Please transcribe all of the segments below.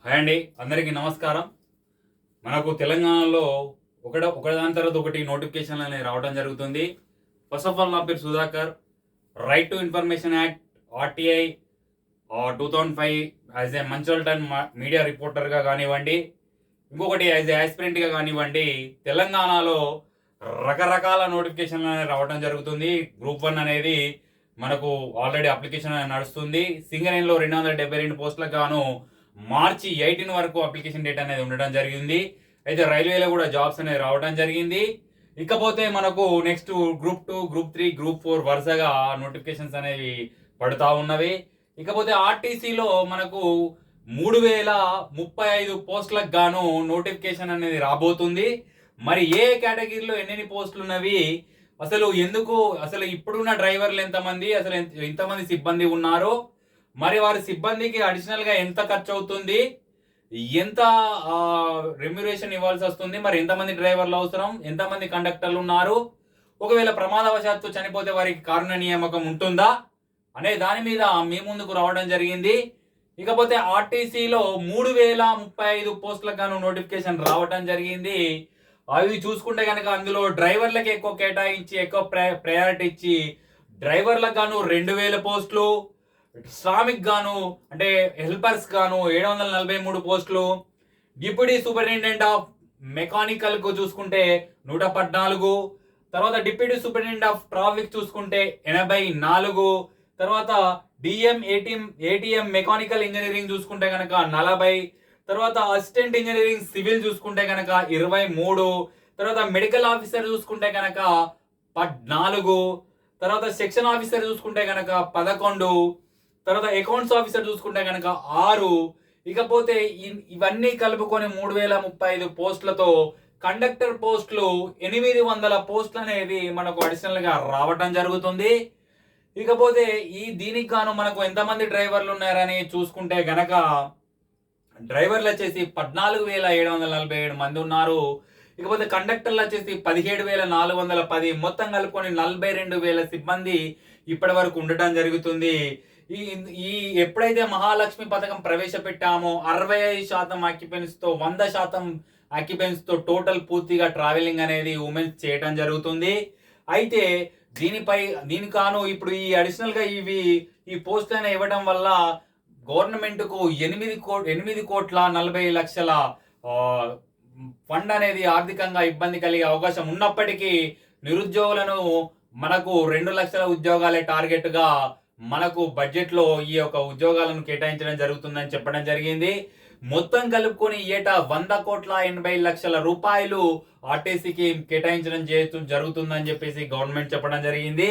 Hi అండి, అందరికీ నమస్కారం. మనకు తెలంగాణలో ఒకదాని తర్వాత ఒకటి నోటిఫికేషన్లు అనేవి రావడం జరుగుతుంది. ఫస్ట్ ఆఫ్ ఆల్ నా పేరు Sudhakar. Right to information act RTI 2005 as a మంచోల్టన్ మీడియా రిపోర్టర్గా కానివ్వండి, ఇంకొకటి యాజ్ ఏ యాస్పిరెంట్గా కానివ్వండి, తెలంగాణలో రకరకాల నోటిఫికేషన్లు అనేవి రావడం జరుగుతుంది. గ్రూప్ 1 అనేది మనకు ఆల్రెడీ అప్లికేషన్ నడుస్తుంది. సింగరేణిలో 272 పోస్టులకు గాను మార్చి 18 వరకు అప్లికేషన్ డేట్ అనేది ఉండడం జరిగింది. అయితే రైల్వేలో కూడా జాబ్స్ అనేది రావడం జరిగింది. ఇకపోతే మనకు నెక్స్ట్ గ్రూప్ 2, గ్రూప్ 3, గ్రూప్ 4 వరుసగా నోటిఫికేషన్స్ అనేవి పడుతూ ఉన్నవి. ఇకపోతే ఆర్టీసీలో మనకు 3035 పోస్టులకు గాను నోటిఫికేషన్ అనేది రాబోతుంది. మరి ఏ కేటగిరీలో ఎన్ని పోస్టులు ఉన్నవి, అసలు ఇప్పుడున్న డ్రైవర్లు ఎంతమంది, అసలు ఎంతమంది సిబ్బంది ఉన్నారో, మరి వారి సిబ్బందికి అడిషనల్గా ఎంత ఖర్చు అవుతుంది, ఎంత రెమ్యురేషన్ ఇవ్వాల్సి వస్తుంది, మరి ఎంతమంది డ్రైవర్లు అవసరం, ఎంతమంది కండక్టర్లు ఉన్నారు, ఒకవేళ ప్రమాదవశాత్తు చనిపోతే వారికి కారుణ్య నియామకం ఉంటుందా అనే దాని మీద మీ ముందుకు రావడం జరిగింది. ఇకపోతే ఆర్టీసీలో 3035 పోస్టులకు గాను నోటిఫికేషన్ రావడం జరిగింది. అవి చూసుకుంటే కనుక అందులో డ్రైవర్లకు ఎక్కువ కేటాయించి ఎక్కువ ప్రయారిటీ ఇచ్చి డ్రైవర్లకు గాను 2000 పోస్టులు, శ్రామిక్ గాను అంటే హెల్పర్స్ గాను 743 పోస్టులు, డిప్యూటీ సూపరింటెండెంట్ ఆఫ్ మెకానికల్ కు చూసుకుంటే 114, తర్వాత డిప్యూటీ సూపరింటెండెంట్ ఆఫ్ ట్రాఫిక్ చూసుకుంటే 84, తర్వాత డిఎం ఏటీఎం మెకానికల్ ఇంజనీరింగ్ చూసుకుంటే కనుక 40, తర్వాత అసిస్టెంట్ ఇంజనీరింగ్ సివిల్ చూసుకుంటే కనుక 23, తర్వాత మెడికల్ ఆఫీసర్ చూసుకుంటే కనుక 14, తర్వాత సెక్షన్ ఆఫీసర్ చూసుకుంటే కనుక 11, తర్వాత అకౌంట్స్ ఆఫీసర్ చూసుకుంటే కనుక 6. ఇకపోతే ఇవన్నీ కలుపుకొని 3035 పోస్టులతో కండక్టర్ పోస్టులు 800 పోస్టులు అనేవి మనకు అడిషనల్ గా రావటం జరుగుతుంది. ఇకపోతే దీనికి గాను మనకు ఎంతమంది డ్రైవర్లు ఉన్నారని చూసుకుంటే గనక డ్రైవర్లు వచ్చేసి 14,747 మంది ఉన్నారు. ఇకపోతే కండక్టర్లు వచ్చేసి 17,410, మొత్తం కలుపుకొని 42,000 సిబ్బంది ఇప్పటి వరకు ఉండటం జరుగుతుంది. ఎప్పుడైతే మహాలక్ష్మి పథకం ప్రవేశపెట్టామో 65% ఆక్యుపెన్స్ తో 100% ఆక్యుపెన్స్ తో టోటల్ పూర్తిగా ట్రావెలింగ్ అనేది ఉమెన్స్ చేయడం జరుగుతుంది. అయితే దీనికాను ఇప్పుడు ఈ అడిషనల్ గా ఈ పోస్టులను ఇవ్వడం వల్ల గవర్నమెంట్ కు 8,40,40,00,000 ఫండ్ అనేది ఆర్థికంగా ఇబ్బంది కలిగే అవకాశం ఉన్నప్పటికీ నిరుద్యోగులను మనకు 2 లక్షల ఉద్యోగాలే టార్గెట్ గా మనకు బడ్జెట్ లో ఈ యొక్క ఉద్యోగాలను కేటాయించడం జరుగుతుందని చెప్పడం జరిగింది. మొత్తం కలుపుకొని ఏటా 100,80,00,000 రూపాయలు ఆర్టీసీకి కేటాయించడం జరుగుతుందని చెప్పేసి గవర్నమెంట్ చెప్పడం జరిగింది.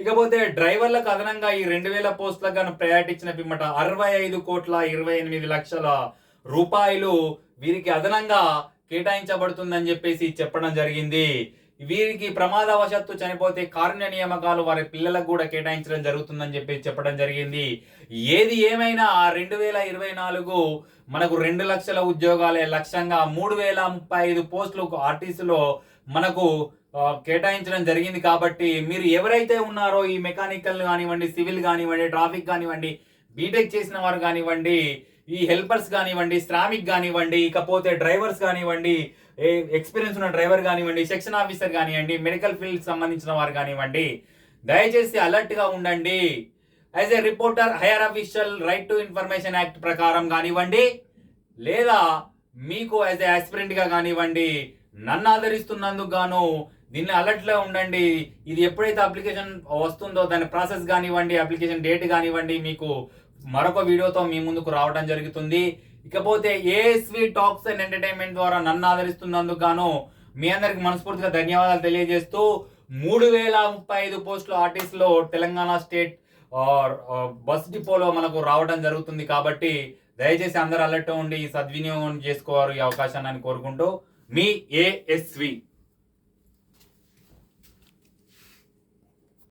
ఇకపోతే డ్రైవర్లకు అదనంగా ఈ 2000 పోస్టులకు గాను ప్రయారిటీ ఇచ్చిన పిమ్మట 65,28,00,000 రూపాయలు వీరికి అదనంగా కేటాయించబడుతుందని చెప్పేసి చెప్పడం జరిగింది. వీరికి ప్రమాదవశాత్తు చనిపోతే కారుణ్య నియామకాలు వారి పిల్లలకు కూడా కేటాయించడం జరుగుతుందని చెప్పి చెప్పడం జరిగింది. ఏది ఏమైనా 2024 మనకు 2 లక్షల ఉద్యోగాలే లక్ష్యంగా 3035 పోస్టులు ఆర్టీసీలో మనకు కేటాయించడం జరిగింది. కాబట్టి మీరు ఎవరైతే ఉన్నారో ఈ మెకానికల్ కానివ్వండి, సివిల్ కానివ్వండి, ట్రాఫిక్ కానివ్వండి, బీటెక్ చేసిన వారు కానివ్వండి, ఈ హెల్పర్స్ కానివ్వండి, శ్రామిక్ కానివ్వండి, ఇకపోతే డ్రైవర్స్ కానివ్వండి, ఎక్స్పీరియన్స్ ఉన్న డ్రైవర్ కానివ్వండి, సెక్షన్ ఆఫీసర్ కానివ్వండి, మెడికల్ ఫీల్డ్ సంబంధించిన వారు కానివ్వండి, దయచేసి అలర్ట్ గా ఉండండి. As a reporter higher official right to information act ప్రకారం కానివ్వండి, లేదా మీకు యాజ్ ఏ ఆస్పిరెంట్ గా కానివ్వండి, నన్ను ఆదరిస్తున్నందుకు గాను దీన్ని అలర్ట్ లో ఉండండి. ఇది ఎప్పుడైతే అప్లికేషన్ వస్తుందో దాని ప్రాసెస్ కానివ్వండి, అప్లికేషన్ డేట్ కానివ్వండి, మీకు మరొక వీడియోతో మీ ముందుకు రావడం జరుగుతుంది. ఇకపోతే ఏఎస్వి టాక్స్ అండ్ ఎంటర్టైన్మెంట్ ద్వారా నన్ను ఆదరిస్తున్నందుకు గాను మీ అందరికి మనస్ఫూర్తిగా ధన్యవాదాలు తెలియజేస్తూ 3035 పోస్టులు ఆర్టీసీలో తెలంగాణ స్టేట్ బస్ డిపోలో మనకు రావడం జరుగుతుంది. కాబట్టి దయచేసి అందరూ అలర్ట్ ఉండి సద్వినియోగం చేసుకోవారు ఈ అవకాశాన్ని కోరుకుంటూ మీ ఏఎస్వి.